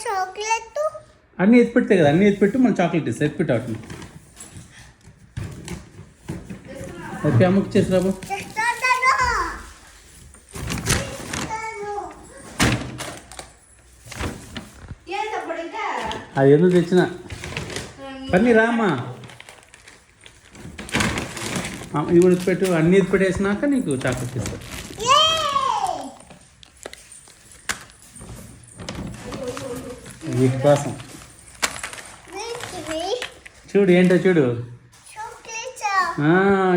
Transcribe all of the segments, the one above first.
Chocolate అన్నీ ఎత్తి పెడితే కదా, అన్నీ ఎత్తి పెట్టి మనం చాక్లెట్ ఇస్తాం. ఎత్తి పెట్టి వాటిని ఓకే. అమ్మకి చేసి రాబు. అది ఎందుకు తెచ్చిన పన్నీ రామ్మా. ఇది కూడా పెట్టు. అన్నీ ఎత్తి పెట్టేసినాక నీకు చాక్లెట్ ఇస్తా. వీటి కోసం చూడు, ఏంటో చూడు,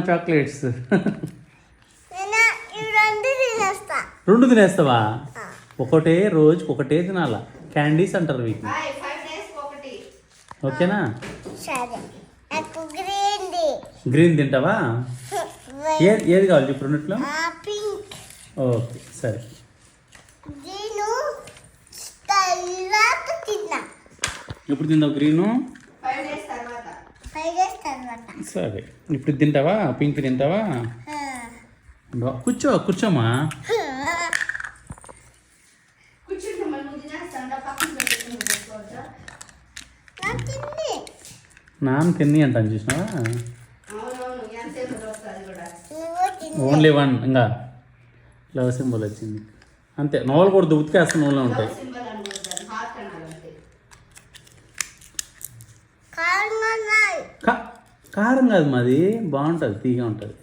చాక్లెట్స్. రెండు తినేస్తావా? ఒకటే రోజుకి ఒకటే తినాలా. క్యాండీస్ అంటారు వీటిని. ఓకేనా? గ్రీన్ తింటావా? ఏది కావాలి ఇప్పుడు రెండిట్లో? ఓకే సరే. ఎప్పుడు తిందావు గ్రీను? సరే. ఇప్పుడు తింటావా? పింక్ తింటావా? కూర్చోమా. నాన్న తిని అంటాను చూసినావా? Only one. ఇంకా లవ్ సింబల్ వచ్చింది అంతే. నోళ్ళు కూడా ఉతికేస్తా నోళ్ళలో ఉంటాయి. కారం కాదు మాది, బాగుంటుంది, తీగా ఉంటుంది.